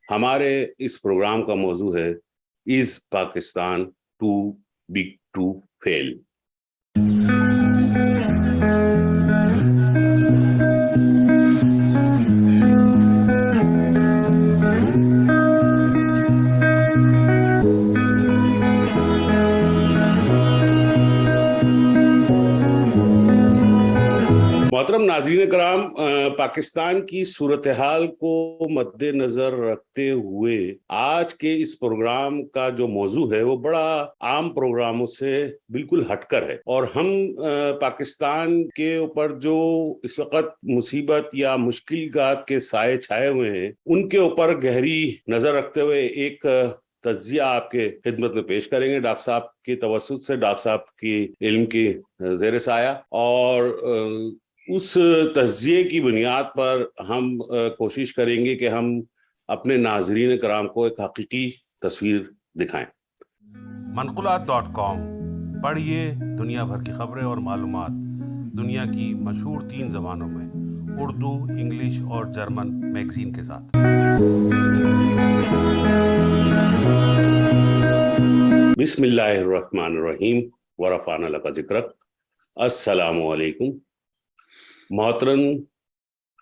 ہمارے اس پروگرام کا موضوع ہے از پاکستان ٹو بگ ٹو فیل۔ محترم ناظرین کرام، پاکستان کی صورتحال کو مد نظر رکھتے ہوئے آج کے اس پروگرام کا جو موضوع ہے وہ بڑا عام پروگراموں سے بالکل ہٹ کر ہے، اور ہم پاکستان کے اوپر جو اس وقت مصیبت یا مشکلات کے سائے چھائے ہوئے ہیں ان کے اوپر گہری نظر رکھتے ہوئے ایک تجزیہ آپ کے خدمت میں پیش کریں گے ڈاکٹر صاحب کی توسط سے، ڈاکٹر صاحب کی علم کی زیر سایہ، اور اس تجزیے کی بنیاد پر ہم کوشش کریں گے کہ ہم اپنے ناظرین کرام کو ایک حقیقی تصویر دکھائیں۔ منقولات.com پڑھیے دنیا بھر کی خبریں اور معلومات دنیا کی مشہور 3 زبانوں میں، اردو، انگلش اور جرمن میگزین کے ساتھ۔ بسم اللہ الرحمن الرحیم ورفعنا لک ذکرک۔ السلام علیکم محترم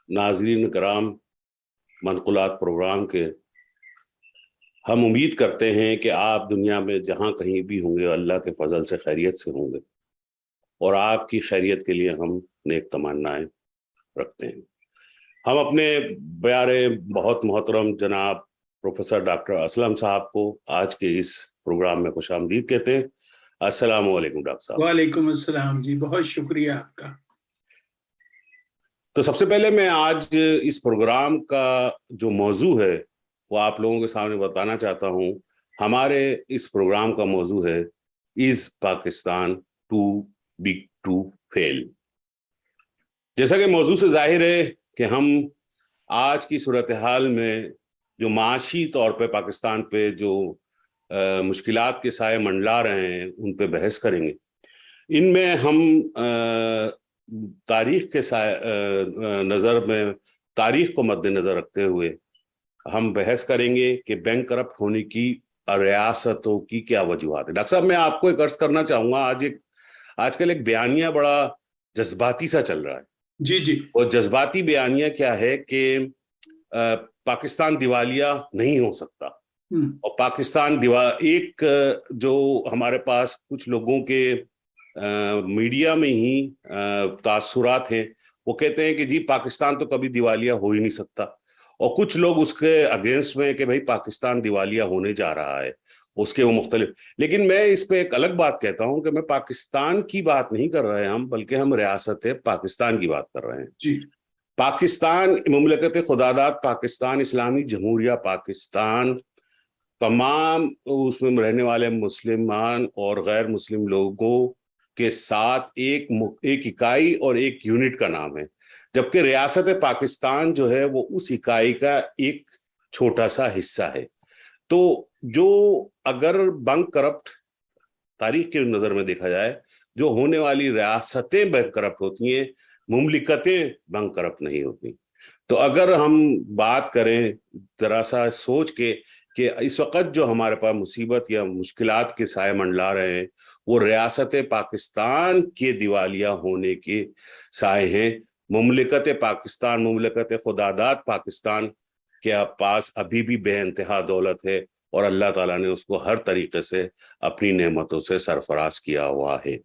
ناظرین کرام، منقولات پروگرام کے ہم امید کرتے ہیں کہ آپ دنیا میں جہاں کہیں بھی ہوں گے اللہ کے فضل سے خیریت سے ہوں گے، اور آپ کی خیریت کے لیے ہم نیک تمنائیں رکھتے ہیں۔ ہم اپنے پیارے بہت محترم جناب پروفیسر ڈاکٹر اسلم صاحب کو آج کے اس پروگرام میں خوش آمدید کہتے ہیں۔ السلام علیکم ڈاکٹر صاحب۔ وعلیکم السلام جی، بہت شکریہ آپ کا۔ تو سب سے پہلے میں آج اس پروگرام کا جو موضوع ہے وہ آپ لوگوں کے سامنے بتانا چاہتا ہوں۔ ہمارے اس پروگرام کا موضوع ہے از پاکستان ٹو بگ ٹو فیل۔ جیسا کہ موضوع سے ظاہر ہے کہ ہم آج کی صورتحال میں جو معاشی طور پہ پاکستان پہ جو مشکلات کے سائے منڈلا رہے ہیں ان پہ بحث کریں گے۔ ان میں ہم تاریخ کے نظر میں تاریخ کو مد نظر رکھتے ہوئے ہم بحث کریں گے کہ بینک کرپٹ ہونے کی ریاستوں کی کیا وجوہات ہے۔ ڈاکٹر صاحب، میں آپ کو ایک عرض کرنا چاہوں گا، آج کل ایک بیانیہ بڑا جذباتی سا چل رہا ہے۔ جی جی۔ اور جذباتی بیانیہ کیا ہے کہ پاکستان دیوالیہ نہیں ہو سکتا، اور پاکستان ایک جو ہمارے پاس کچھ لوگوں کے میڈیا میں ہی تاثرات ہیں، وہ کہتے ہیں کہ جی پاکستان تو کبھی دیوالیہ ہو ہی نہیں سکتا، اور کچھ لوگ اس کے اگینسٹ میں کہ بھائی پاکستان دیوالیہ ہونے جا رہا ہے، اس کے وہ مختلف۔ لیکن میں اس پہ ایک الگ بات کہتا ہوں کہ میں پاکستان کی بات نہیں کر رہے ہم، بلکہ ہم ریاست پاکستان کی بات کر رہے ہیں۔ جی، پاکستان مملکت خداداد پاکستان اسلامی جمہوریہ پاکستان تمام اس میں رہنے والے مسلمان اور غیر مسلم لوگوں کے ساتھ ایک اکائی اور ایک یونٹ کا نام ہے، جبکہ ریاست پاکستان جو ہے وہ اس اکائی کا ایک چھوٹا سا حصہ ہے۔ تو جو اگر بینک کرپٹ تاریخ کے نظر میں دیکھا جائے، جو ہونے والی ریاستیں بینک کرپٹ ہوتی ہیں، مملکتیں بینک کرپٹ نہیں ہوتی۔ تو اگر ہم بات کریں ذرا سا سوچ کے کہ اس وقت جو ہمارے پاس مصیبت یا مشکلات کے سائے منڈلا رہے ہیں وہ ریاست پاکستان کے دیوالیہ ہونے کے سائے ہیں۔ مملکت پاکستان، مملکت خداداد پاکستان کے پاس ابھی بھی بے انتہا دولت ہے، اور اللہ تعالیٰ نے اس کو ہر طریقے سے اپنی نعمتوں سے سرفراز کیا ہوا ہے۔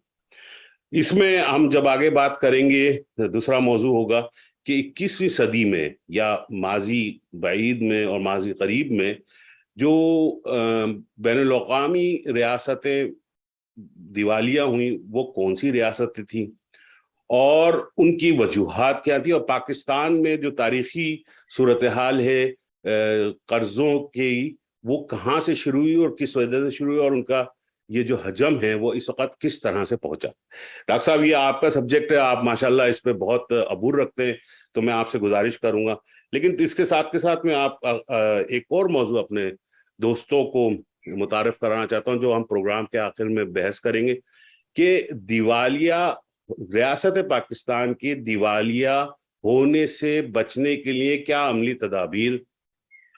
اس میں ہم جب آگے بات کریں گے، دوسرا موضوع ہوگا کہ 21ویں صدی میں یا ماضی بعید میں اور ماضی قریب میں جو بین الاقوامی ریاستیں دیوالیہ ہوئیں وہ کون سی ریاستیں تھیں اور ان کی وجوہات کیا تھی، اور پاکستان میں جو تاریخی صورتحال ہے قرضوں کی وہ کہاں سے شروع ہوئی اور کس وجہ سے شروع ہوئی، اور ان کا یہ جو حجم ہے وہ اس وقت کس طرح سے پہنچا۔ ڈاکٹر صاحب، یہ آپ کا سبجیکٹ ہے، آپ ماشاءاللہ اس پہ بہت عبور رکھتے ہیں، تو میں آپ سے گزارش کروں گا، لیکن اس کے ساتھ میں آپ ایک اور موضوع اپنے دوستوں کو متعارف کرانا چاہتا ہوں جو ہم پروگرام کے آخر میں بحث کریں گے کہ دیوالیہ ریاست پاکستان کی دیوالیہ ہونے سے بچنے کے لیے کیا عملی تدابیر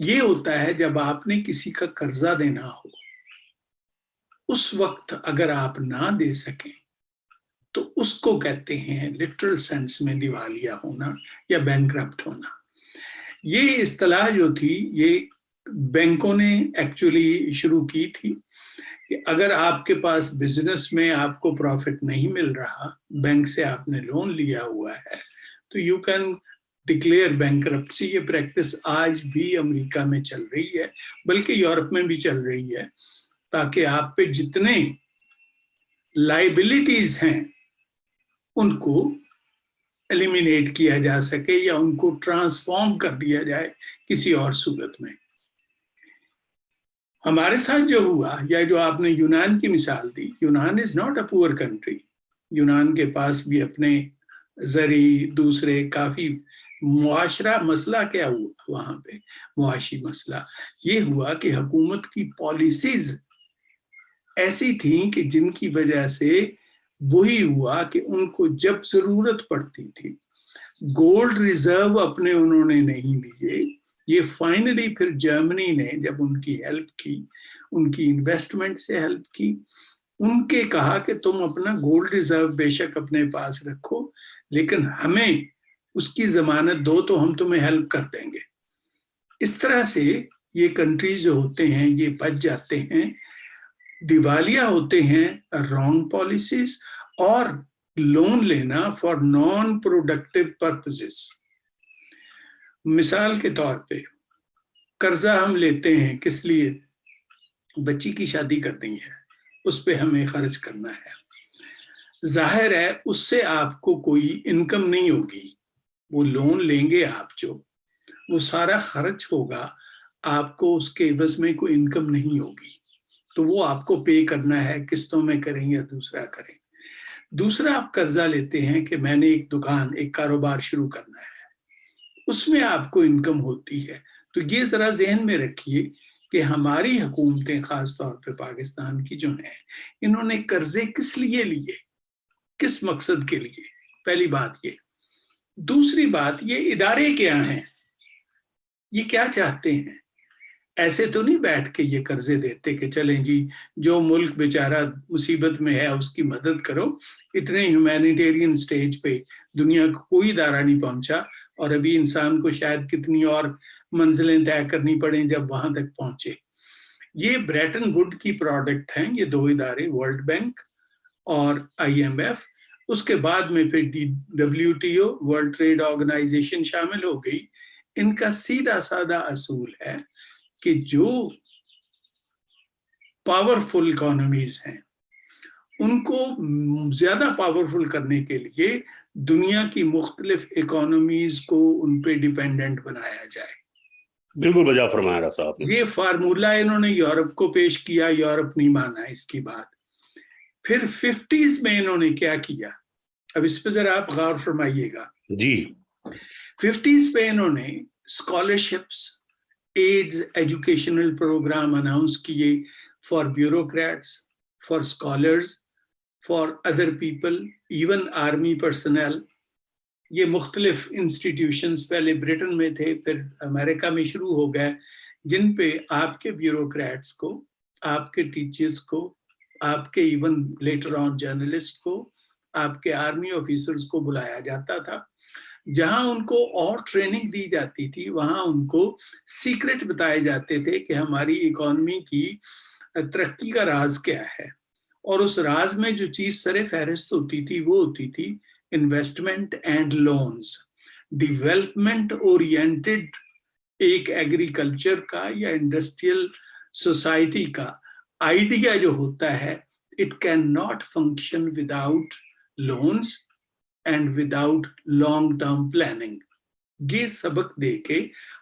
یہ ہوتا ہے جب آپ نے کسی کا قرضہ دینا ہو، اس وقت اگر آپ نہ دے سکیں تو اس کو کہتے ہیں لٹرل سینس میں دیوالیہ ہونا یا بینکرپٹ ہونا۔ یہ اصطلاح جو تھی یہ بینکوں نے ایکچولی شروع کی تھی کہ اگر آپ کے پاس بزنس میں آپ کو پروفٹ نہیں مل رہا، بینک سے آپ نے لون لیا ہوا ہے، تو یو کین ڈکلیئر بینکرپسی۔ یہ پریکٹس آج بھی امریکہ میں چل رہی ہے، بلکہ یورپ میں بھی چل رہی ہے، تاکہ آپ پہ جتنے لائبلٹیز ہیں ان کو ایلیمینیٹ کیا جا سکے یا ان کو ٹرانسفارم کر دیا جائے کسی اور صورت میں۔ ہمارے ساتھ جو ہوا، یا جو آپ نے یونان کی مثال دی، یونان از ناٹ اے پور کنٹری۔ یونان کے پاس بھی اپنے زرعی دوسرے کافی معاشرہ مسئلہ کیا ہوا وہاں پہ، معاشی مسئلہ یہ ہوا کہ حکومت کی پالیسیز ایسی تھیں کہ جن کی وجہ سے وہی ہوا کہ ان کو جب ضرورت پڑتی تھی گولڈ ریزرو اپنے انہوں نے نہیں لیے۔ یہ فائنلی پھر جرمنی نے جب ان کی ہیلپ کی، ان کی انویسٹمنٹ سے ہیلپ کی، ان کے کہا کہ تم اپنا گولڈ ریزرو بے شک اپنے پاس رکھو لیکن ہمیں اس کی ضمانت دو تو ہم تمہیں ہیلپ کر دیں گے۔ اس طرح سے یہ کنٹریز جو ہوتے ہیں یہ بچ جاتے ہیں، دیوالیہ ہوتے ہیں رانگ پالیسیز اور لون لینا فار نان پروڈکٹیو پرپزز۔ مثال کے طور پہ قرضہ ہم لیتے ہیں کس لیے؟ بچی کی شادی کرنی ہے، اس پہ ہمیں خرچ کرنا ہے، ظاہر ہے اس سے آپ کو کوئی انکم نہیں ہوگی، وہ لون لیں گے آپ جو وہ سارا خرچ ہوگا، آپ کو اس کے عوض میں کوئی انکم نہیں ہوگی، تو وہ آپ کو پے کرنا ہے، قسطوں میں کریں یا دوسرا کریں۔ دوسرا آپ قرضہ لیتے ہیں کہ میں نے ایک دکان، ایک کاروبار شروع کرنا ہے، اس میں آپ کو انکم ہوتی ہے۔ تو یہ ذرا ذہن میں رکھیے کہ ہماری حکومتیں خاص طور پہ پاکستان کی جو ہیں، انہوں نے قرضے کس لیے لیے، کس مقصد کے لیے؟ پہلی بات یہ۔ دوسری بات یہ ادارے کیا ہیں، یہ کیا چاہتے ہیں؟ ایسے تو نہیں بیٹھ کے یہ قرضے دیتے کہ چلیں جی جو ملک بیچارہ مصیبت میں ہے اس کی مدد کرو۔ اتنے ہیومینیٹیرین سٹیج پہ دنیا کو کوئی ادارہ نہیں پہنچا، اور ابھی انسان کو شاید کتنی اور منزلیں طے کرنی پڑیں جب وہاں تک پہنچے۔ یہ بریٹن ووڈ کی پروڈکٹ ہیں یہ دو ادارے، ورلڈ بینک اور IMF۔ اس کے بعد میں پھر WTO ورلڈ ٹریڈ آرگنائزیشن شامل ہو گئی۔ ان کا سیدھا سادہ اصول ہے کہ جو پاورفل اکانومیز ہیں ان کو زیادہ پاورفل کرنے کے لیے دنیا کی مختلف اکانومیز کو ان پہ ڈیپینڈنٹ بنایا جائے۔ بالکل بجا فرمایا ڈاکٹر صاحب نے۔ یہ فارمولہ انہوں نے یورپ کو پیش کیا، یورپ نہیں مانا اس کی بات۔ پھر 50s میں انہوں نے کیا کیا، اب اس پہ ذرا آپ غور فرمائیے گا۔ جی 50s پہ انہوں نے scholarships, aids, educational program announce کیے for bureaucrats, for scholars, for other people, even army personnel. یہ مختلف انسٹیٹیوشنز پہلے برٹن میں تھے، پھر امریکہ میں شروع ہو گئے، جن پہ آپ کے بیوروکریٹس کو، آپ کے ٹیچرز کو، آپ کے ایون لیٹر آن جرنلسٹ کو، آپ کے آرمی آفیسرز کو بلایا جاتا تھا۔ جہاں ان کو اور ٹریننگ دی جاتی تھی وہاں ان کو سیکرٹ بتائے جاتے تھے کہ ہماری اکانومی کی ترقی کا راز کیا ہے، اور اس راز میں جو چیز سر فہرست ہوتی تھی وہ ہوتی تھی investment and loans. Development oriented ایک ایگریکلچر کا یا انڈسٹریل سوسائٹی کا آئیڈیا جو ہوتا ہے، it can not function without loans and without long term planning. یہ سبق دے کے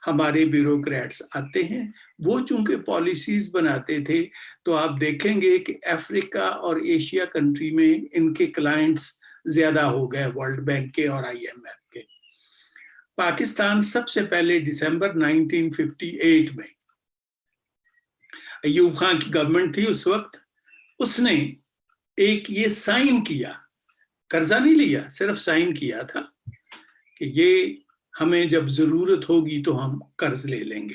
ہمارے بیوروکریٹس آتے ہیں۔ وہ چونکہ پالیسیز بناتے تھے تو آپ دیکھیں گے کہ افریقہ اور ایشیا کنٹری میں ان کے کلائنٹس زیادہ ہو گئے، ورلڈ بینک کے اور IMF کے۔ پاکستان سب سے پہلے دسمبر 1958 میں، ایوب خان کی گورنمنٹ تھی اس وقت، اس نے ایک یہ سائن کیا، قرضہ نہیں لیا، صرف سائن کیا تھا کہ یہ ہمیں جب ضرورت ہوگی تو ہم قرض لے لیں گے۔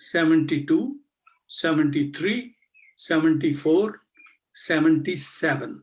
72, 73, 74, 77,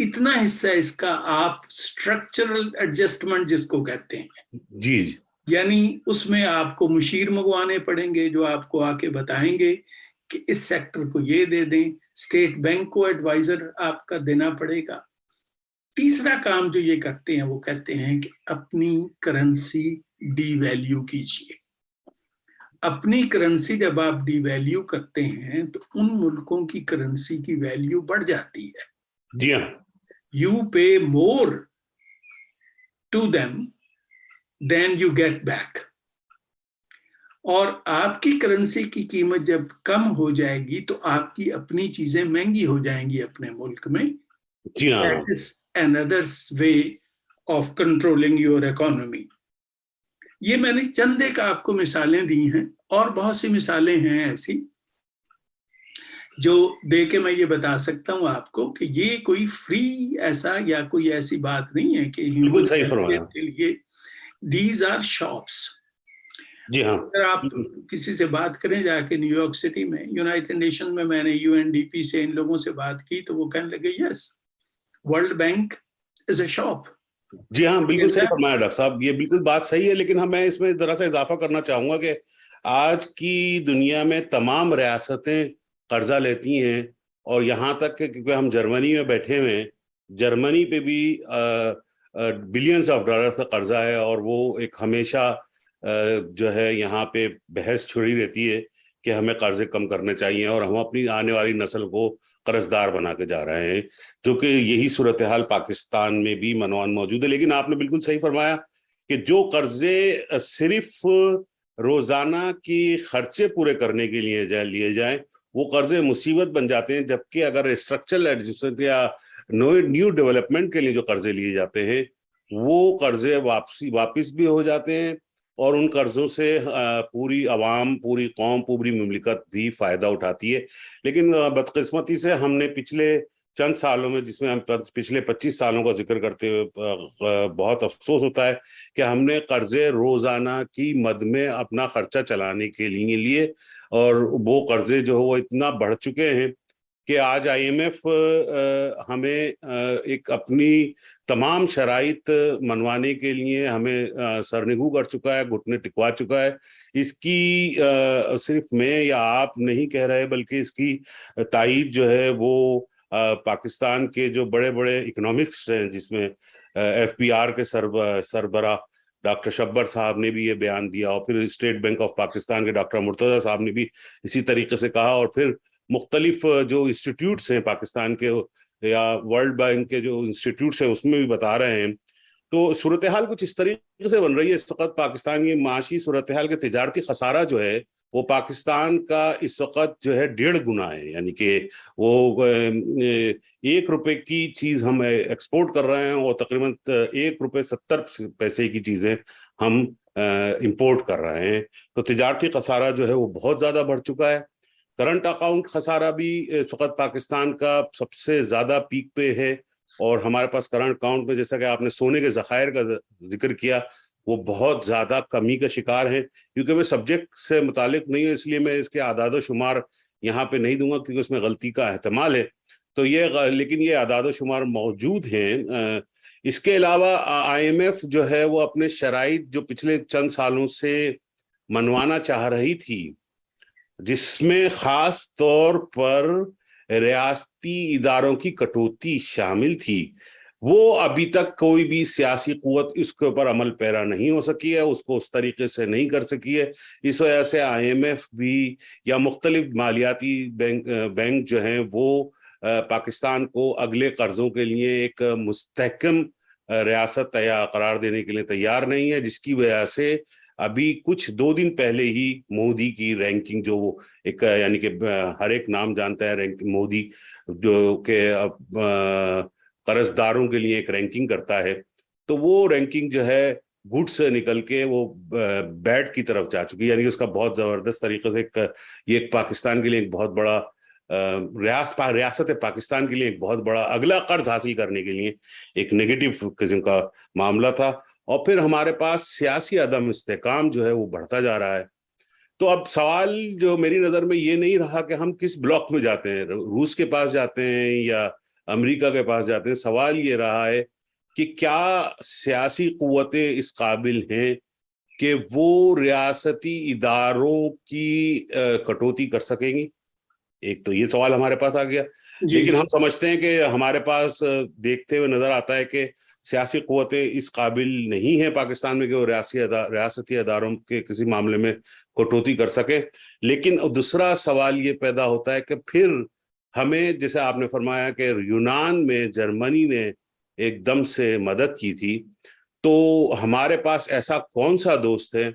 اتنا حصہ اس کا آپ اسٹرکچرل ایڈجسٹمنٹ جس کو کہتے ہیں، جی جی، یعنی اس میں آپ کو مشیر منگوانے پڑیں گے جو آپ کو آ کے بتائیں گے کہ اس سیکٹر کو یہ دے دیں، اسٹیٹ بینک کو ایڈوائزر آپ کا دینا پڑے گا۔ تیسرا کام جو یہ کرتے ہیں وہ کہتے ہیں کہ اپنی کرنسی ڈی ویلیو کیجیے۔ اپنی کرنسی جب آپ ڈی ویلیو کرتے ہیں تو ان ملکوں کی کرنسی کی ویلیو بڑھ جاتی ہے۔ جی ہاں، you pay more to them then you get back, اور آپ کی کرنسی کی قیمت جب کم ہو جائے گی تو آپ کی اپنی چیزیں مہنگی ہو جائیں گی اپنے ملک میں۔ جی ہاں، That is another way of controlling your economy۔ یہ میں نے چند ایک آپ کو مثالیں دی ہیں، اور بہت سی مثالیں ہیں ایسی جو دے کے میں یہ بتا سکتا ہوں آپ کو کہ یہ کوئی فری ایسا یا کوئی ایسی بات نہیں ہے کہ بالکل صحیح فرمایا، کے لیے دیز آر شاپس۔ جی ہاں، اگر آپ کسی سے بات کریں جا کے نیو یارک سٹی میں، یونائٹڈ نیشن میں نے UNDP سے ان لوگوں سے بات کی تو وہ کہنے لگے yes, World Bank is a shop. جی ہاں، بالکل صحیح فرمایا ڈاکٹر صاحب، یہ بالکل بات صحیح ہے، لیکن میں اس میں ذرا سا اضافہ کرنا چاہوں گا کہ آج کی دنیا میں تمام ریاستیں قرضہ لیتی ہیں، اور یہاں تک کہ کیونکہ ہم جرمنی میں بیٹھے ہوئے ہیں، جرمنی پہ بھی بلینز آف ڈالر کا قرضہ ہے، اور وہ ایک ہمیشہ جو ہے یہاں پہ بحث چھڑی رہتی ہے کہ ہمیں قرضے کم کرنے چاہیے، اور ہم اپنی آنے والی نسل کو قرض دار بنا کے جا رہے ہیں، جو کہ یہی صورتحال پاکستان میں بھی منوان موجود ہے۔ لیکن آپ نے بالکل صحیح فرمایا کہ جو قرضے صرف روزانہ کی خرچے پورے کرنے کے لیے لیے جائیں وہ قرضے مصیبت بن جاتے ہیں، جبکہ اگر اسٹرکچرل ایڈجسٹمنٹ یا نیو ڈیولپمنٹ کے لیے جو قرضے لیے جاتے ہیں وہ قرضے واپس بھی ہو جاتے ہیں، اور ان قرضوں سے پوری عوام، پوری قوم، پوری مملکت بھی فائدہ اٹھاتی ہے۔ لیکن بدقسمتی سے ہم نے پچھلے چند سالوں میں، جس میں ہم پچھلے 25 سالوں کا ذکر کرتے ہوئے بہت افسوس ہوتا ہے کہ ہم نے قرضے روزانہ کی مد میں اپنا خرچہ چلانے کے لیے اور وہ قرضے جو وہ اتنا بڑھ چکے ہیں کہ آج IMF ہمیں ایک اپنی تمام شرائط منوانے کے لیے ہمیں سرنگو کر چکا ہے، گھٹنے ٹکوا چکا ہے۔ اس کی صرف میں یا آپ نہیں کہہ رہے، بلکہ اس کی تائید جو ہے وہ پاکستان کے جو بڑے بڑے اکنامکس ہیں، جس میں FBR کے سربراہ ڈاکٹر شبر صاحب نے بھی یہ بیان دیا، اور پھر اسٹیٹ بینک آف پاکستان کے ڈاکٹر مرتضی صاحب نے بھی اسی طریقے سے کہا، اور پھر مختلف جو انسٹیٹیوٹس ہیں پاکستان کے یا ورلڈ بینک کے جو انسٹیٹیوٹس ہیں اس میں بھی بتا رہے ہیں۔ تو صورتحال کچھ اس طریقے سے بن رہی ہے اس وقت پاکستان کی معاشی صورتحال کے تجارتی خسارہ جو ہے وہ پاکستان کا اس وقت جو ہے 1.5 گنا ہے، یعنی کہ وہ 1 روپے کی چیز ہم ایکسپورٹ کر رہے ہیں اور تقریباً 1 روپے 70 پیسے کی چیزیں ہم امپورٹ کر رہے ہیں۔ تو تجارتی خسارہ جو ہے وہ بہت زیادہ بڑھ چکا ہے۔ کرنٹ اکاؤنٹ خسارہ بھی اس وقت پاکستان کا سب سے زیادہ پیک پہ ہے، اور ہمارے پاس کرنٹ اکاؤنٹ میں، جیسا کہ آپ نے سونے کے ذخائر کا ذکر کیا، وہ بہت زیادہ کمی کا شکار ہیں۔ کیونکہ میں سبجیکٹ سے متعلق نہیں ہوں، اس لیے میں اس کے اعداد و شمار یہاں پہ نہیں دوں گا کیونکہ اس میں غلطی کا احتمال ہے، تو لیکن یہ اعداد و شمار موجود ہیں۔ اس کے علاوہ IMF جو ہے وہ اپنے شرائط جو پچھلے چند سالوں سے منوانا چاہ رہی تھی، جس میں خاص طور پر ریاستی اداروں کی کٹوتی شامل تھی، وہ ابھی تک کوئی بھی سیاسی قوت اس کے اوپر عمل پیرا نہیں ہو سکی ہے، اس کو اس طریقے سے نہیں کر سکی ہے۔ اس وجہ سے IMF بھی یا مختلف مالیاتی بینک جو ہیں وہ پاکستان کو اگلے قرضوں کے لیے ایک مستحکم ریاست قرار دینے کے لیے تیار نہیں ہے، جس کی وجہ سے ابھی کچھ 2 دن پہلے ہی مودی کی رینکنگ جو ایک، یعنی کہ ہر ایک نام جانتا ہے مودی جو کہ قرض داروں کے لیے ایک رینکنگ کرتا ہے، تو وہ رینکنگ جو ہے گڈ سے نکل کے وہ بیڈ کی طرف جا چکی ہے، یعنی اس کا بہت زبردست طریقے سے یہ ایک پاکستان کے لیے ایک بہت بڑا ریاست پاکستان کے لیے ایک بہت بڑا اگلا قرض حاصل کرنے کے لیے ایک نیگیٹو قسم کا معاملہ تھا۔ اور پھر ہمارے پاس سیاسی عدم استحکام جو ہے وہ بڑھتا جا رہا ہے۔ تو اب سوال جو میری نظر میں یہ نہیں رہا کہ ہم کس بلاک میں جاتے ہیں، روس کے پاس جاتے ہیں یا امریکہ کے پاس جاتے ہیں. سوال یہ رہا ہے کہ کیا سیاسی قوتیں اس قابل ہیں کہ وہ ریاستی اداروں کی کٹوتی کر سکیں گی؟ ایک تو یہ سوال ہمارے پاس آ گیا. لیکن ہم سمجھتے ہیں کہ ہمارے پاس دیکھتے ہوئے نظر آتا ہے کہ سیاسی قوتیں اس قابل نہیں ہیں پاکستان میں کہ وہ ریاستی اداروں کے کسی معاملے میں کٹوتی کر سکے. لیکن دوسرا سوال یہ پیدا ہوتا ہے کہ پھر ہمیں، جیسے آپ نے فرمایا کہ یونان میں جرمنی نے ایک دم سے مدد کی تھی، تو ہمارے پاس ایسا کون سا دوست ہے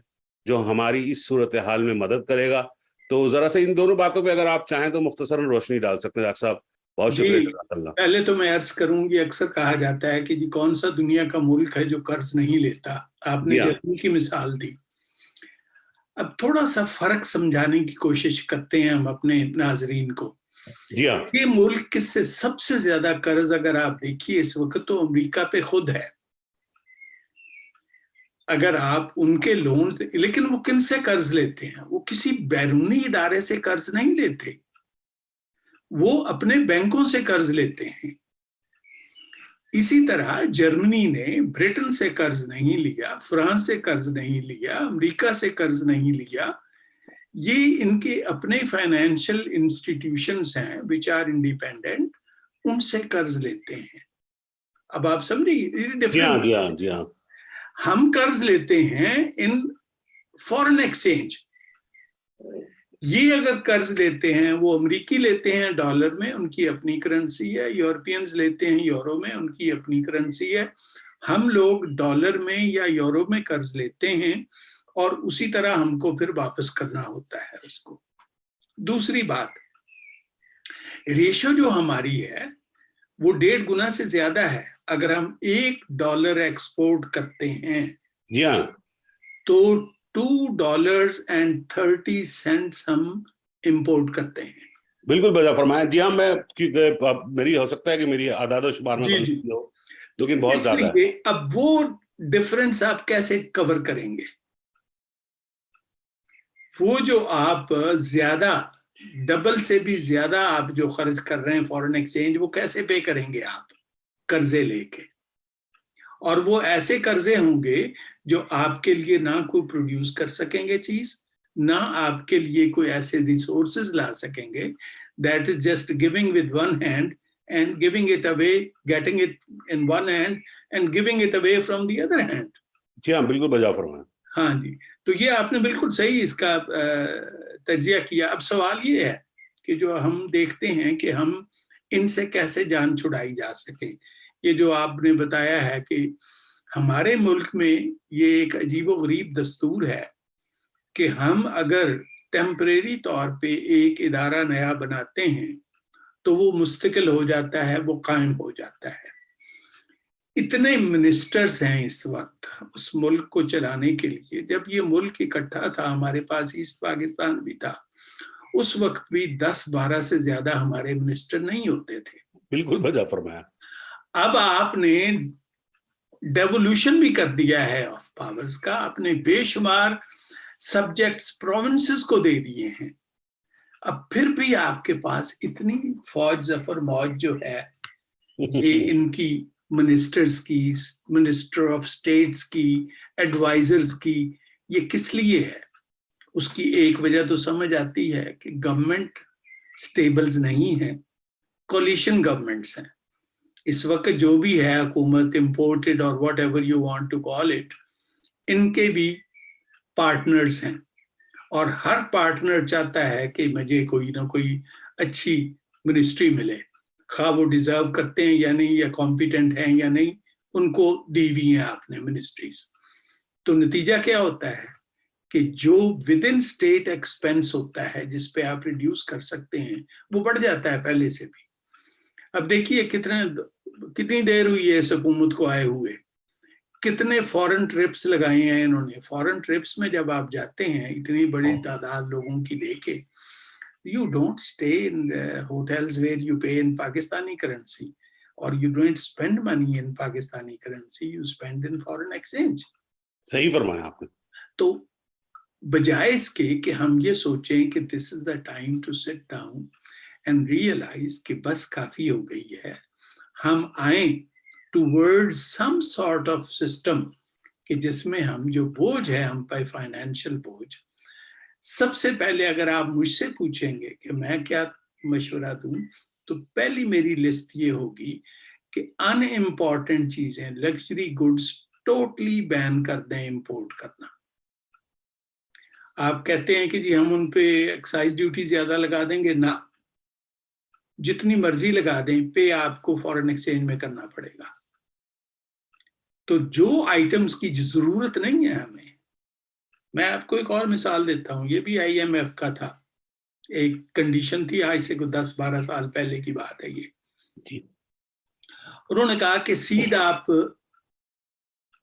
جو ہماری اس صورتحال میں مدد کرے گا؟ تو ذرا سے ان دونوں باتوں پہ اگر آپ چاہیں تو مختصراً روشنی ڈال سکتے ہیں ڈاکٹر صاحب. بہت شکریہ جزاک اللہ. پہلے تو میں عرض کروں گی، اکثر کہا جاتا ہے کہ جی کون سا دنیا کا ملک ہے جو قرض نہیں لیتا. آپ نے جرمنی کی مثال دی. اب تھوڑا سا فرق سمجھانے کی کوشش کرتے ہیں ہم اپنے ناظرین کو. جی ہاں، یہ ملک کس سے سب سے زیادہ قرض اگر آپ دیکھیے اس وقت تو امریکہ پہ خود ہے. اگر آپ ان کے لون، لیکن وہ کن سے قرض لیتے ہیں؟ وہ کسی بیرونی ادارے سے قرض نہیں لیتے، وہ اپنے بینکوں سے قرض لیتے ہیں. اسی طرح جرمنی نے برٹن سے قرض نہیں لیا، فرانس سے قرض نہیں لیا، امریکہ سے قرض نہیں لیا. یہ ان کے اپنے فائنینشل انسٹیٹیوشنز ہیں which are independent، ان سے قرض لیتے ہیں. اب آپ سمجھیے، جی ہاں. ہم قرض لیتے ہیں ان فورن ایکسچینج. یہ اگر قرض لیتے ہیں وہ امریکی لیتے ہیں ڈالر میں، ان کی اپنی کرنسی ہے. یورپینز لیتے ہیں یورو میں، ان کی اپنی کرنسی ہے. ہم لوگ ڈالر میں یا یورو میں قرض لیتے ہیں اور اسی طرح ہم کو پھر واپس کرنا ہوتا ہے اس کو. دوسری بات، ریشو جو ہماری ہے وہ 1.5 گنا سے زیادہ ہے. اگر ہم $1 ایکسپورٹ کرتے ہیں جی ہاں تو $2.30 ہم امپورٹ کرتے ہیں. بالکل بجا فرمایا. جی ہاں، میں میری ہو سکتا ہے کہ میری اعداد و شمار میں غلطی ہو، لیکن بہت زیادہ ہے. اب وہ ڈفرنس آپ کیسے کور کریں گے؟ وہ جو آپ زیادہ، ڈبل سے بھی زیادہ آپ جو خرچ کر رہے ہیں فورن ایکسچینج، وہ کیسے پے کریں گے آپ قرضے لے کے؟ اور وہ ایسے قرضے ہوں گے جو آپ کے لیے نہ کوئی پروڈیوس کر سکیں گے چیز، نہ آپ کے لیے کوئی ایسے ریسورسز لا سکیں گے. That is just giving with one hand and giving it away, getting it in one hand and giving it away from the other hand. جی ہاں بالکل بجا فرمایا. ہاں جی، تو یہ آپ نے بالکل صحیح اس کا تجزیہ کیا. اب سوال یہ ہے کہ جو ہم دیکھتے ہیں کہ ہم ان سے کیسے جان چھڑائی جا سکے. یہ جو آپ نے بتایا ہے کہ ہمارے ملک میں یہ ایک عجیب و غریب دستور ہے کہ ہم اگر ٹیمپریری طور پہ ایک ادارہ نیا بناتے ہیں تو وہ مستقل ہو جاتا ہے، وہ قائم ہو جاتا ہے. اتنے منسٹرز ہیں اس وقت اس ملک کو چلانے کے لیے. جب یہ ملک اکٹھا تھا، ہمارے پاس ایسٹ پاکستان بھی تھا، اس وقت بھی 10-12 سے زیادہ ہمارے منسٹر نہیں ہوتے تھے. بالکل بجا فرمایا. اب آپ نے ڈیوولوشن بھی کر دیا ہے آف پاورز کا، آپ نے بے شمار سبجیکٹس پروونسز کو دے دیے ہیں. اب پھر بھی آپ کے پاس اتنی فوج ظفر موج جو ہے، یہ ان کی منسٹرز کی، منسٹر آف اسٹیٹس کی، ایڈوائزرز کی، یہ کس لیے ہے؟ اس کی ایک وجہ تو سمجھ آتی ہے کہ گورنمنٹ سٹیبلز نہیں ہیں، کولیشن گورنمنٹس ہیں. اس وقت جو بھی ہے حکومت، امپورٹڈ اور whatever you want to call it, ان کے بھی پارٹنرز ہیں اور ہر پارٹنر چاہتا ہے کہ مجھے کوئی نہ کوئی اچھی منسٹری ملے، خواہ وہ ڈیزرو کرتے ہیں یا نہیں، یا کمپیٹنٹ ہیں یا نہیں، ان کو دی ہوئی ہیں آپ نے منسٹریز. تو نتیجہ کیا ہوتا ہے کہ جو ود ان اسٹیٹ ایکسپینس ہوتا ہے جس پہ آپ ریڈیوس کر سکتے ہیں وہ بڑھ جاتا ہے پہلے سے بھی. اب دیکھیے کتنی دیر ہوئی ہے اس حکومت کو آئے ہوئے، کتنے فورن ٹرپس لگائے ہیں انہوں نے. فورن ٹرپس میں جب آپ جاتے ہیں اتنی بڑی تعداد لوگوں کی لے کے، you don't stay in hotels where you pay in Pakistani currency or you don't spend money in Pakistani currency, you spend in foreign exchange. صحیح فرمایا آپ نے. تو بجائے اس کے کہ ہم یہ سوچیں کہ this is the time to sit down and realize کہ بس کافی ہو گئی ہے، ہم آئیں toward some sort of system کہ جس میں ہم جو بوجھ ہے ہم پہ فائنینشیل بوجھ، سب سے پہلے اگر آپ مجھ سے پوچھیں گے کہ میں کیا مشورہ دوں تو پہلی میری لسٹ یہ ہوگی کہ ان امپورٹنٹ چیزیں، لگژری گڈس ٹوٹلی بین کر دیں امپورٹ کرنا۔ آپ کہتے ہیں کہ جی ہم ان پہ ایکسائز ڈیوٹی زیادہ لگا دیں گے، نہ، جتنی مرضی لگا دیں، پے آپ کو فارن ایکسچینج میں کرنا پڑے گا۔ تو جو آئٹمس کی ضرورت نہیں ہے ہمیں، میں آپ کو ایک اور مثال دیتا ہوں، یہ بھی آئی ایم ایف کا تھا، ایک کنڈیشن تھی، آج سے 10-12 سال پہلے کی بات ہے یہ۔ جی انہوں نے کہا کہ سیڈ آپ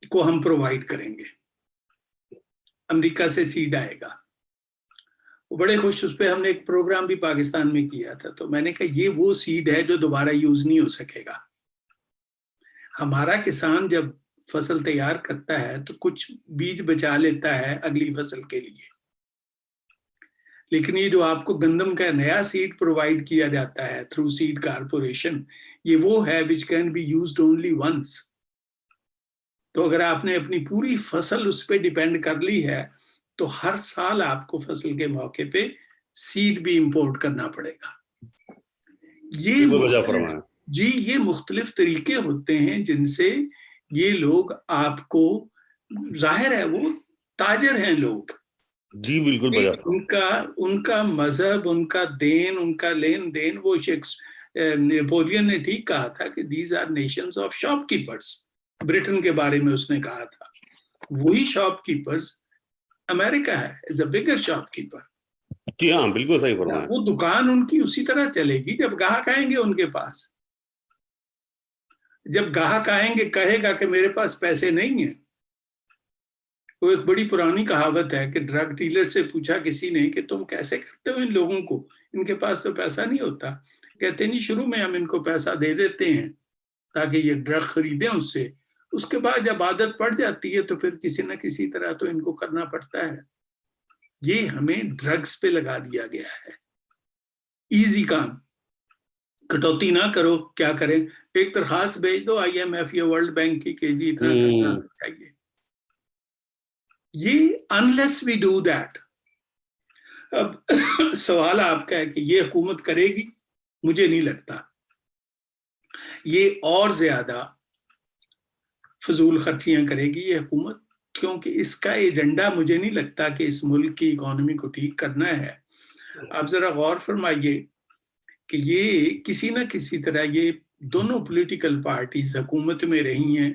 کو ہم پرووائڈ کریں گے، امریکہ سے سیڈ آئے گا۔ وہ بڑے خوش، اس پہ ہم نے ایک پروگرام بھی پاکستان میں کیا تھا، تو میں نے کہا یہ وہ سیڈ ہے جو دوبارہ یوز نہیں ہو سکے گا۔ ہمارا کسان جب فصل تیار کرتا ہے تو کچھ بیج بچا لیتا ہے اگلی فصل کے لیے، لیکن یہ جو آپ کو گندم کا نیا سیڈ پرووائڈ کیا جاتا ہے تھرو سیڈ کارپوریشن، یہ وہ ہے which can be used only once۔ تو اگر آپ نے اپنی پوری فصل اس پہ ڈیپینڈ کر لی ہے تو ہر سال آپ کو فصل کے موقع پہ سیڈ بھی امپورٹ کرنا پڑے گا۔ یہ مختلف طریقے ہوتے ہیں جن سے یہ لوگ آپ کو، ظاہر ہے وہ تاجر ہیں لوگ، جی بالکل ان کا مذہب، ان کا دین، ان کا لین دین، وہ نیپولین نے ٹھیک کہا تھا کہ these are nations of shopkeepers, Britain کے بارے میں اس نے کہا تھا۔ وہی شاپ کیپرز امریکہ ہے، از اے بگر شاپ کیپر۔ جی ہاں بالکل صحیح فرمایا۔ وہ دکان ان کی اسی طرح چلے گی جب گاہک آئیں گے ان کے پاس۔ جب گاہک آئیں گے کہے گا کہ میرے پاس پیسے نہیں ہیں۔ وہ ایک بڑی پرانی کہاوت ہے کہ ڈرگ ڈیلر سے پوچھا کسی نے کہ تم کیسے کرتے ہو ان لوگوں کو، ان کے پاس تو پیسہ نہیں ہوتا۔ کہتے نہیں، شروع میں ہم ان کو پیسہ دے دیتے ہیں تاکہ یہ ڈرگ خریدیں اس سے، اس کے بعد جب عادت پڑ جاتی ہے تو پھر کسی نہ کسی طرح تو ان کو کرنا پڑتا ہے۔ یہ ہمیں ڈرگز پہ لگا دیا گیا ہے، ایزی کام، کٹوتی نہ کرو، کیا کریں، ایک درخواست بھیج دو آئی ایم ایف یا ورلڈ بینک کی کہ جی اتنا کرنا چاہیے۔ یہ unless we do that، اب سوال آپ کا ہے کہ یہ حکومت کرے گی؟ مجھے نہیں لگتا۔ یہ اور زیادہ فضول خرچیاں کرے گی یہ حکومت، کیونکہ اس کا ایجنڈا مجھے نہیں لگتا کہ اس ملک کی اکانومی کو ٹھیک کرنا ہے۔ آپ ذرا غور فرمائیے کہ یہ کسی نہ کسی طرح، یہ دونوں پولیٹیکل پارٹیز حکومت میں رہی ہیں،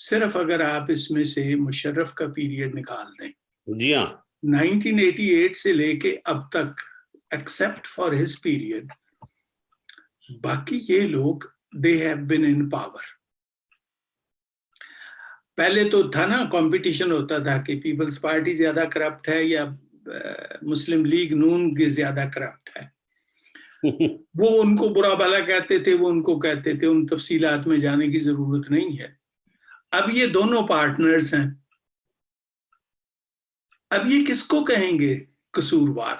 صرف اگر آپ اس میں سے مشرف کا پیریڈ نکال دیں، جی ہاں 1988 سے لے کے اب تک، ایکسپٹ فار ہز پیریڈ، باقی یہ لوگ they have been in power۔ پہلے تو تھا نا، کمپٹیشن ہوتا تھا کہ پیپلز پارٹی زیادہ کرپٹ ہے یا مسلم لیگ نون زیادہ کرپٹ ہے۔ وہ ان کو برا بھلا کہتے تھے، وہ ان کو کہتے تھے، ان تفصیلات میں جانے کی ضرورت نہیں ہے۔ اب یہ دونوں پارٹنرز ہیں، اب یہ کس کو کہیں گے قصوروار؟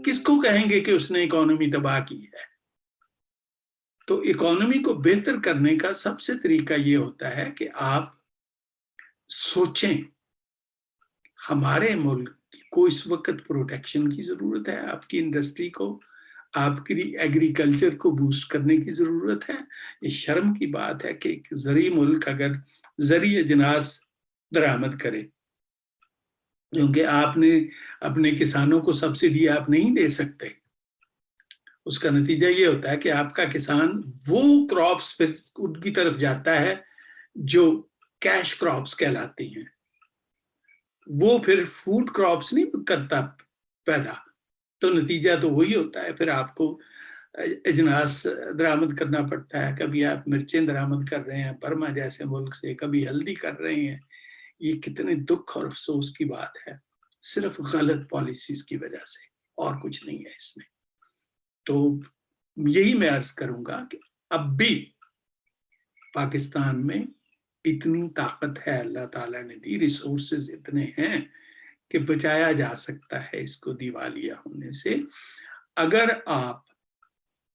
کس کو کہیں گے کہ اس نے اکانومی تباہ کی ہے؟ تو اکانومی کو بہتر کرنے کا سب سے طریقہ یہ ہوتا ہے کہ آپ سوچیں، ہمارے ملک کو اس وقت پروٹیکشن کی ضرورت ہے، آپ کی انڈسٹری کو، آپ کی ایگریکلچر کو بوسٹ کرنے کی ضرورت ہے۔ یہ شرم کی بات ہے کہ ایک زرعی ملک اگر زرعی اجناس درآمد کرے، کیونکہ آپ نے اپنے کسانوں کو سبسڈی آپ نہیں دے سکتے، اس کا نتیجہ یہ ہوتا ہے کہ آپ کا کسان وہ کراپس پھر ان کی طرف جاتا ہے جو کیش کراپس کہلاتی ہیں، وہ پھر فوڈ کراپس نہیں کرتا پیدا، تو نتیجہ تو وہی ہوتا ہے، پھر آپ کو اجناس درآمد کرنا پڑتا ہے، کبھی آپ مرچیں درآمد کر رہے ہیں برما جیسے ملک سے، کبھی ہلدی کر رہے ہیں۔ یہ کتنے دکھ اور افسوس کی بات ہے، صرف غلط پالیسیز کی وجہ سے، اور کچھ نہیں ہے اس میں۔ تو یہی میں عرض کروں گا کہ اب بھی پاکستان میں اتنی طاقت ہے، اللہ تعالیٰ نے دی، ریسورسز اتنے ہیں کہ بچایا جا سکتا ہے اس کو دیوالیہ ہونے سے، اگر آپ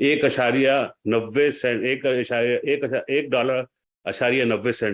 $1.90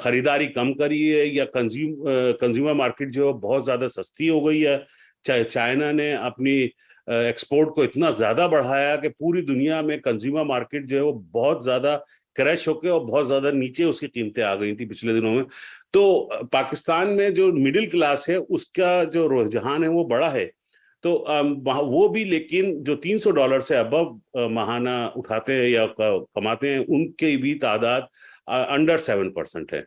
خریداری کم کری ہے یا کنزیومر مارکیٹ جو بہت زیادہ سستی ہو گئی ہے. چائنا نے اپنی ایکسپورٹ کو اتنا زیادہ بڑھایا کہ پوری دنیا میں کنزیومر مارکیٹ جو ہے وہ بہت زیادہ کریش ہو کے اور بہت زیادہ نیچے اس کی قیمتیں آ گئی تھی پچھلے دنوں میں. تو پاکستان میں جو مڈل کلاس ہے اس کا جو رجحان ہے وہ بڑا ہے. تو وہ بھی لیکن جو $300 سے ابو ماہانہ اٹھاتے ہیں یا کماتے ہیں ان کی بھی تعداد انڈر 7% ہے.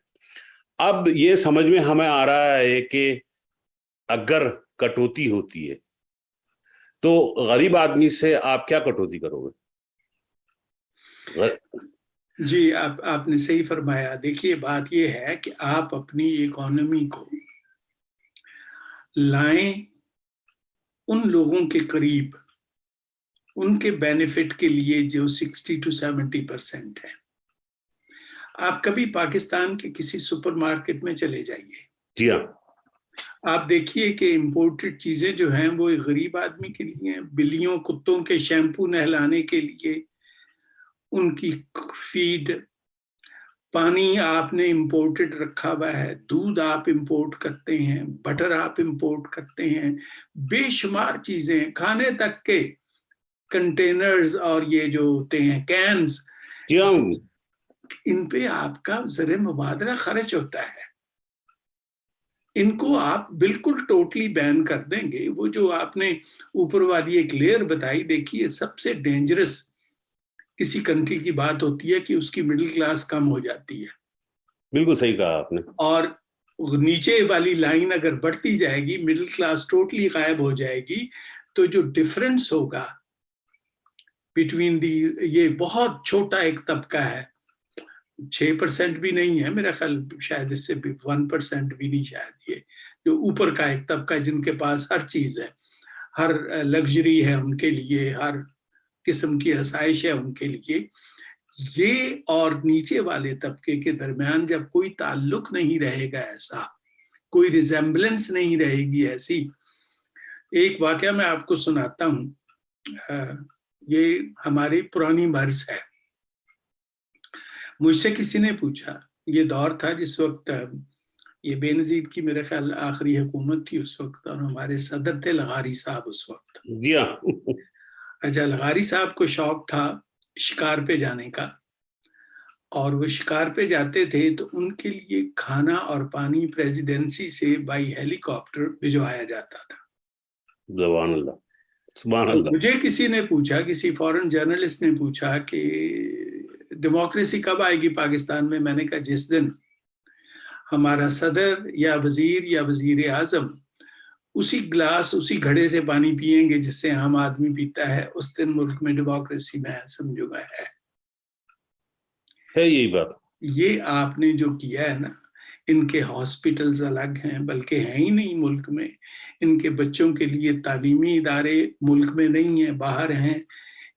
اب یہ سمجھ میں ہمیں آ رہا ہے کہ اگر کٹوتی ہوتی ہے تو غریب آدمی سے آپ کیا کٹوتی کرو گے؟ جی آپ نے صحیح فرمایا. دیکھیے بات یہ ہے کہ آپ اپنی اکانومی کو لائیں ان لوگوں کے قریب ان کے بینیفٹ کے لیے جو 60 to 70% ہے. آپ کبھی پاکستان کے کسی سپر مارکیٹ میں چلے جائیے, جی ہاں, آپ دیکھیے کہ امپورٹڈ چیزیں جو ہیں وہ غریب آدمی کے لیے ہیں. بلیوں کتوں کے شیمپو نہلانے کے لیے ان کی فیڈ, پانی آپ نے امپورٹڈ رکھا ہوا ہے, دودھ آپ امپورٹ کرتے ہیں, بٹر آپ امپورٹ کرتے ہیں, بے شمار چیزیں, کھانے تک کے کنٹینرز اور یہ جو ہوتے ہیں کینز, جی ہاں, ان پہ آپ کا زر مبادلہ خرچ ہوتا ہے. ان کو آپ بالکل ٹوٹلی بین کر دیں گے. وہ جو آپ نے اوپر والی ایک لیئر بتائی, دیکھیے سب سے ڈینجرس کسی کنٹری کی بات ہوتی ہے کہ اس کی مڈل کلاس کم ہو جاتی ہے. بالکل صحیح کہا آپ نے. اور نیچے والی لائن اگر بڑھتی جائے گی, مڈل کلاس ٹوٹلی غائب ہو جائے گی, تو جو ڈفرنس ہوگا بٹوین دی, یہ بہت چھوٹا ایک طبقہ ہے, 6% بھی نہیں ہے میرا خیال, شاید اس سے بھی 1% بھی نہیں شاید, یہ جو اوپر کا ایک طبقہ جن کے پاس ہر چیز ہے, ہر لگژری ہے ان کے لیے, ہر قسم کی آسائش ہے ان کے لیے, یہ اور نیچے والے طبقے کے درمیان جب کوئی تعلق نہیں رہے گا, ایسا کوئی ریزمبلنس نہیں رہے گی ایسی. ایک واقعہ میں آپ کو سناتا ہوں, یہ ہماری پرانی مرض ہے. مجھ سے کسی نے پوچھا, یہ دور تھا جس وقت یہ بے نظیر کی میرے خیال آخری حکومت تھی اس وقت, اور ہمارے صدر تھے لغاری صاحب اس وقت. جی ہاں, اچھا, لغاری صاحب کو شوق تھا شکار پہ جانے کا, اور وہ شکار پہ جاتے تھے تو ان کے لیے کھانا اور پانی پریزیڈنسی سے بائی ہیلی کاپٹر بھجوایا جاتا تھا. سبحان اللہ, سبحان اللہ. مجھے کسی نے پوچھا, کسی فورن جرنلسٹ نے پوچھا کہ ڈیموکریسی کب آئے گی پاکستان میں. میں نے کہا جس دن ہمارا صدر یا وزیر یا وزیر اعظم اسی گلاس اسی گھڑے سے پانی پیئیں گے جس سے عام آدمی پیتا ہے, اس دن ملک میں ڈیموکریسی میں سمجھو گا ہے. یہی بات. یہ آپ نے جو کیا ہے نا, ان کے ہاسپٹلز الگ ہیں, بلکہ ہیں ہی نہیں ملک میں. ان کے بچوں کے لیے تعلیمی ادارے ملک میں نہیں ہیں, باہر ہیں.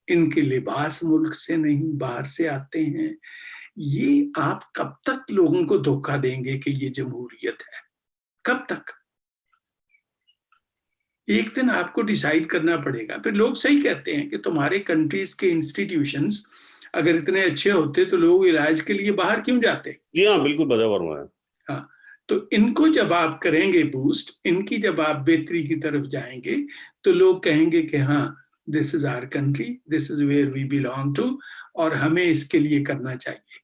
ان کے لباس ملک سے نہیں, باہر سے آتے ہیں. یہ آپ کب تک لوگوں کو دھوکہ دیں گے کہ یہ جمہوریت ہے؟ کب تک؟ ایک دن آپ کو ڈیسائیڈ کرنا پڑے گا. پھر لوگ صحیح کہتے ہیں کہ تمہارے کنٹریز کے انسٹیٹیوشنز اگر اتنے اچھے ہوتے تو لوگ علاج کے لیے باہر کیوں جاتے؟ جی ہاں, بالکل بدہ فرمایا. ہاں, تو ان کو جب آپ کریں گے بوسٹ, ان کی جب آپ بہتری کی طرف جائیں گے تو لوگ کہیں گے کہ ہاں, this is our country, this is where we belong to, اور ہمیں اس کے لیے کرنا چاہیے.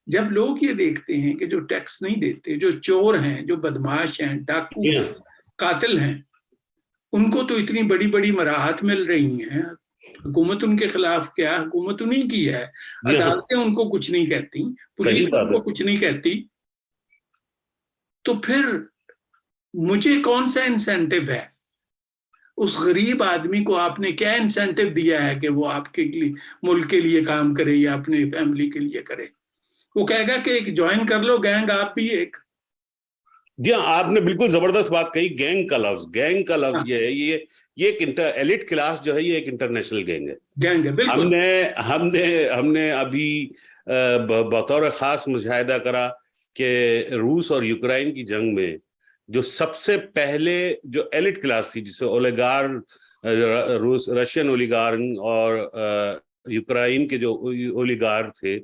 جب لوگ یہ دیکھتے ہیں کہ جو ٹیکس نہیں دیتے, جو چور ہیں, جو بدماش ہیں, ڈاکو جی ہیں, ہاں, قاتل ہیں, ان کو تو اتنی بڑی بڑی مراحت مل رہی ہیں, حکومت ان کے خلاف کیا, حکومت انہیں کی ہے, جی ہاں, عدالتیں ان کو کچھ نہیں کہتی, پولیس صحیح بات ان کو ہے. کچھ نہیں کہتی, تو پھر مجھے کون سا انسینٹیو ہے؟ اس غریب آدمی کو آپ نے کیا انسینٹیو دیا ہے کہ وہ آپ کے لیے ملک کے لیے کام کرے یا اپنی فیملی کے لیے کرے؟ وہ کہے گا کہ ایک جوائن کر لو گینگ, آپ بھی ایک. جی ہاں, آپ نے بالکل زبردست بات کہی. گینگ کا لفظ, گینگ کا لفظ یہ ہے, یہ ایک ایلیٹ کلاس جو ہے یہ ایک انٹرنیشنل گینگ ہے. گینگ ہے بالکل. ہم نے ابھی بطور خاص مشاہدہ کرا کہ روس اور یوکرائن کی جنگ میں جو سب سے پہلے جو ایلیٹ کلاس تھی, جسے اولیگار, رشین اولیگار اور یوکرائن کے جو اولیگار تھے,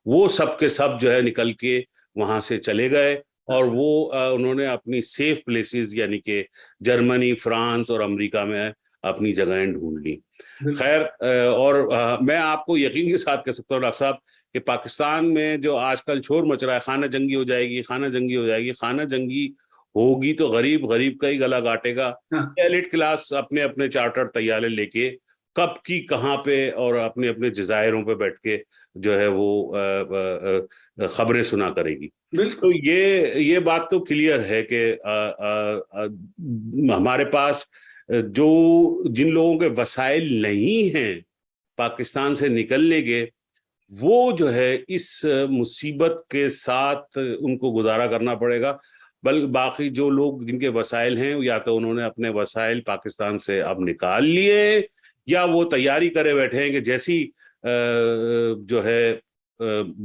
وہ سب کے سب جو ہے نکل کے وہاں سے چلے گئے اور وہ انہوں نے اپنی سیف پلیسز یعنی کہ جرمنی، فرانس اور امریکہ میں اپنی جگہیں ڈھونڈ لی. خیر اور میں آپ کو یقین کے ساتھ کہہ سکتا ہوں ڈاکٹر صاحب کہ پاکستان میں جو آج کل شور مچ رہا ہے خانہ جنگی ہو جائے گی، خانہ جنگی ہو جائے گی، خانہ جنگی ہوگی تو غریب کا ہی گلا کاٹے گا. ایلیٹ کلاس اپنے اپنے چارٹر طیارے لے کے کب کی کہاں پہ اور اپنے اپنے جزائروں پہ بیٹھ کے جو ہے وہ خبریں سنا کرے گی. تو یہ بات تو کلیئر ہے کہ ہمارے پاس جن لوگوں کے وسائل نہیں ہیں پاکستان سے نکلنے کے، وہ جو ہے اس مصیبت کے ساتھ ان کو گزارا کرنا پڑے گا. بلکہ باقی جو لوگ جن کے وسائل ہیں یا تو انہوں نے اپنے وسائل پاکستان سے اب نکال لیے یا وہ تیاری کرے بیٹھے ہیں کہ جیسی جو ہے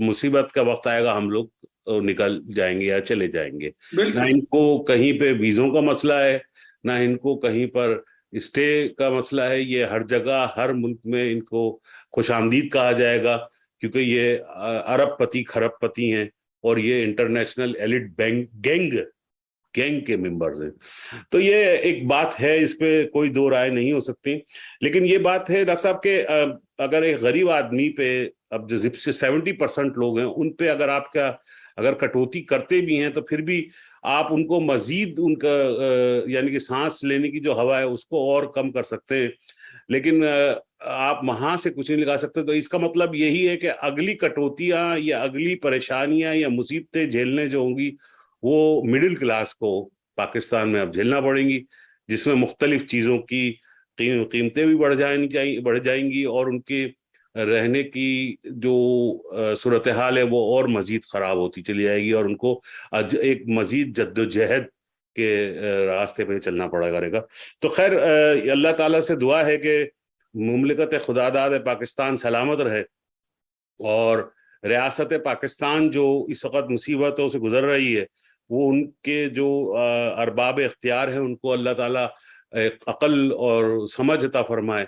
مصیبت کا وقت آئے گا ہم لوگ نکل جائیں گے یا چلے جائیں گے. نہ ان کو کہیں پہ ویزوں کا مسئلہ ہے، نہ ان کو کہیں پر اسٹے کا مسئلہ ہے. یہ ہر جگہ ہر ملک میں ان کو خوش آمدید کہا جائے گا کیونکہ یہ ارب پتی کھرب پتی ہیں اور یہ انٹرنیشنل ایلیٹ گینگ کے ممبرز ہیں. تو یہ ایک بات ہے، اس پہ کوئی دو رائے نہیں ہو سکتی. لیکن یہ بات ہے ڈاکٹر صاحب کہ اگر ایک غریب آدمی پہ اب جو 70% لوگ ہیں ان پہ اگر کٹوتی کرتے بھی ہیں تو پھر بھی آپ ان کو مزید ان کا یعنی کہ سانس لینے کی جو ہوا ہے اس کو اور کم کر سکتے ہیں، لیکن آپ وہاں سے کچھ نہیں لگا سکتے. تو اس کا مطلب یہی ہے کہ اگلی کٹوتیاں یا اگلی پریشانیاں یا مصیبتیں جھیلنے جو ہوں گی وہ مڈل کلاس کو پاکستان میں اب جھیلنا پڑیں گی، جس میں مختلف چیزوں کی قیمتیں بھی بڑھ جائیں گی اور ان کے رہنے کی جو صورتحال ہے وہ اور مزید خراب ہوتی چلی جائے گی اور ان کو ایک مزید جدوجہد کے راستے پہ چلنا پڑے گا. تو خیر اللہ تعالیٰ سے دعا ہے کہ مملکت خداداد پاکستان سلامت رہے اور ریاست پاکستان جو اس وقت مصیبتوں سے گزر رہی ہے وہ ان کے جو ارباب اختیار ہیں ان کو اللہ تعالیٰ عقل اور سمجھ عطا فرمائے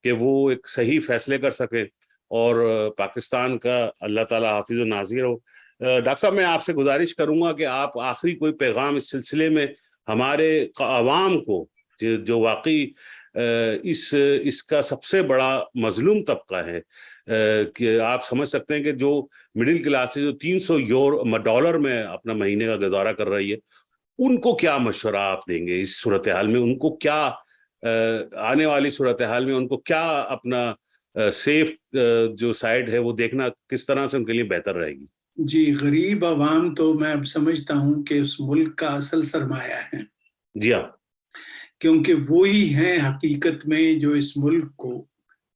کہ وہ ایک صحیح فیصلے کر سکیں اور پاکستان کا اللہ تعالیٰ حافظ و ناظر ہو. ڈاکٹر صاحب میں آپ سے گزارش کروں گا کہ آپ آخری کوئی پیغام اس سلسلے میں ہمارے عوام کو جو واقعی اس کا سب سے بڑا مظلوم طبقہ ہے کہ آپ سمجھ سکتے ہیں کہ جو مڈل کلاس ہے جو $300 میں اپنا مہینے کا گزارا کر رہی ہے، ان کو کیا مشورہ آپ دیں گے اس صورتحال میں؟ ان کو کیا آنے والی صورتحال میں ان کو کیا اپنا سیف جو سائڈ ہے وہ دیکھنا کس طرح سے ان کے لیے بہتر رہے گی؟ جی، غریب عوام تو میں اب سمجھتا ہوں کہ اس ملک کا اصل سرمایہ ہے. جی ہاں، کیونکہ وہی ہیں حقیقت میں جو اس ملک کو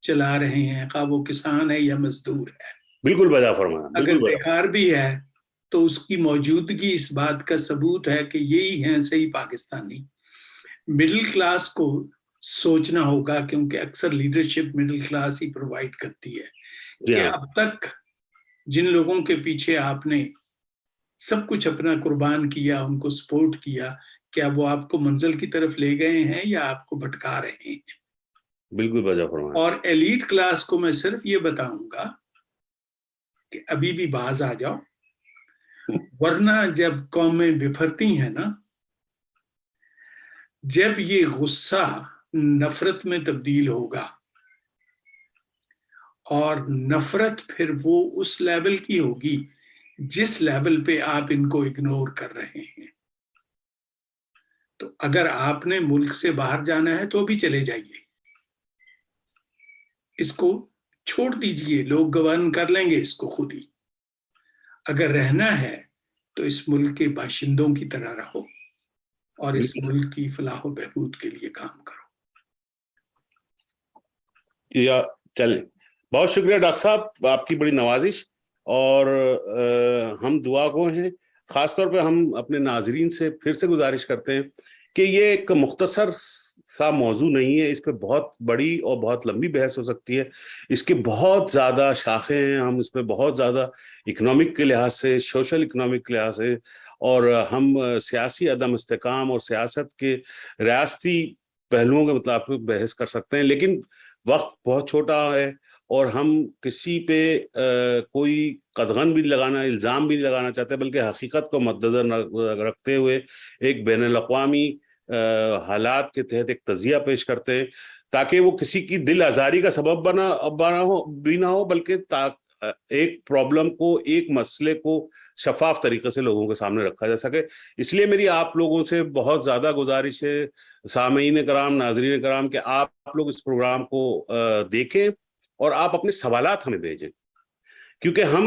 چلا رہے ہیں، خواہ وہ کسان ہے یا مزدور ہے. بالکل بجا فرمایا. اگر بیکار بھی ہے تو اس کی موجودگی اس بات کا ثبوت ہے کہ یہی ہیں صحیح پاکستانی. مڈل کلاس کو سوچنا ہوگا کیونکہ اکثر لیڈرشپ مڈل کلاس ہی پرووائڈ کرتی ہے کہ اب تک جن لوگوں کے پیچھے آپ نے سب کچھ اپنا قربان کیا، ان کو سپورٹ کیا، کیا وہ آپ کو منزل کی طرف لے گئے ہیں یا آپ کو بھٹکا رہے ہیں؟ بالکل بجا فرمایا. اور ایلیٹ کلاس کو میں صرف یہ بتاؤں گا کہ ابھی بھی باز آ جاؤ، ورنہ جب قومیں بپھرتی ہیں نا، جب یہ غصہ نفرت میں تبدیل ہوگا اور نفرت پھر وہ اس لیول کی ہوگی جس لیول پہ آپ ان کو اگنور کر رہے ہیں. تو اگر آپ نے ملک سے باہر جانا ہے تو بھی چلے جائیے، اس کو چھوڑ دیجئے، لوگ گورن کر لیں گے اس کو خود ہی. اگر رہنا ہے تو اس ملک کے باشندوں کی طرح رہو اور اس ملک کی فلاح و بہبود کے لیے کام کرو. یا چلیں، بہت شکریہ ڈاکٹر صاحب، آپ کی بڑی نوازش، اور ہم دعا گو ہیں. خاص طور پہ ہم اپنے ناظرین سے پھر سے گزارش کرتے ہیں کہ یہ ایک مختصر سا موضوع نہیں ہے، اس پہ بہت بڑی اور بہت لمبی بحث ہو سکتی ہے. اس کے بہت زیادہ شاخیں ہیں، ہم اس میں بہت زیادہ اکنامک کے لحاظ سے، سوشل اکنامک کے لحاظ سے، اور ہم سیاسی عدم استحکام اور سیاست کے ریاستی پہلوؤں کے مطابق بحث کر سکتے ہیں. لیکن وقت بہت چھوٹا ہے اور ہم کسی پہ کوئی قدغن بھی لگانا، الزام بھی نہیں لگانا چاہتے، بلکہ حقیقت کو مد نظر رکھتے ہوئے ایک بین الاقوامی حالات کے تحت ایک تجزیہ پیش کرتے ہیں، تاکہ وہ کسی کی دل آزاری کا سبب بھی نہ ہو، بلکہ ایک پرابلم کو، ایک مسئلے کو شفاف طریقے سے لوگوں کے سامنے رکھا جا سکے۔ اس لیے میری آپ لوگوں سے بہت زیادہ گزارش ہے، سامعین کرام، ناظرین کرام، کہ آپ لوگ اس پروگرام کو دیکھیں اور آپ اپنے سوالات ہمیں بھیجیں، کیونکہ ہم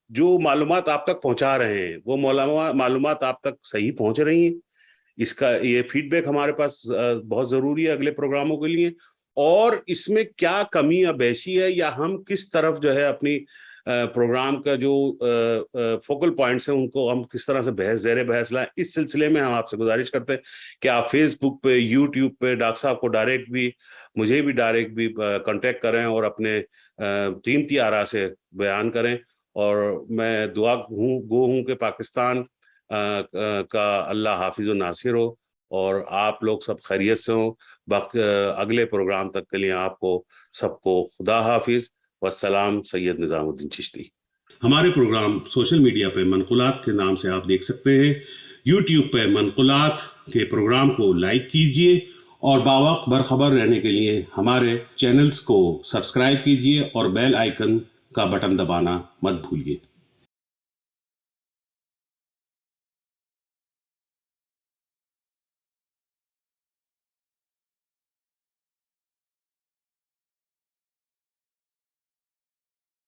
جو معلومات آپ تک پہنچا رہے ہیں وہ معلومات آپ تک صحیح پہنچ رہی ہیں۔ اس کا یہ فیڈ بیک ہمارے پاس بہت ضروری ہے اگلے پروگراموں کے لیے، اور اس میں کیا کمی یا بیشی ہے، یا ہم کس طرف جو ہے اپنی پروگرام کا جو فوکل پوائنٹس ہیں ان کو ہم کس طرح سے زیر بحث لائیں۔ اس سلسلے میں ہم آپ سے گزارش کرتے ہیں کہ آپ فیس بک پہ، یوٹیوب پہ ڈاکٹر صاحب کو ڈائریکٹ بھی، مجھے بھی ڈائریکٹ بھی کانٹیکٹ کریں اور اپنے قیمتی آراء سے بیان کریں۔ اور میں دعا گو ہوں کہ پاکستان کا اللہ حافظ و ناصر ہو اور آپ لوگ سب خیریت سے ہوں۔ اگلے پروگرام تک کے لیے آپ کو سب کو خدا حافظ، والسلام۔ سید نظام الدین چشتی۔ ہمارے پروگرام سوشل میڈیا پہ منقولات کے نام سے آپ دیکھ سکتے ہیں۔ یوٹیوب پہ منقولات کے پروگرام کو لائک کیجئے اور باوقت برخبر رہنے کے لیے ہمارے چینلز کو سبسکرائب کیجئے اور بیل آئیکن کا بٹن دبانا مت بھولیے۔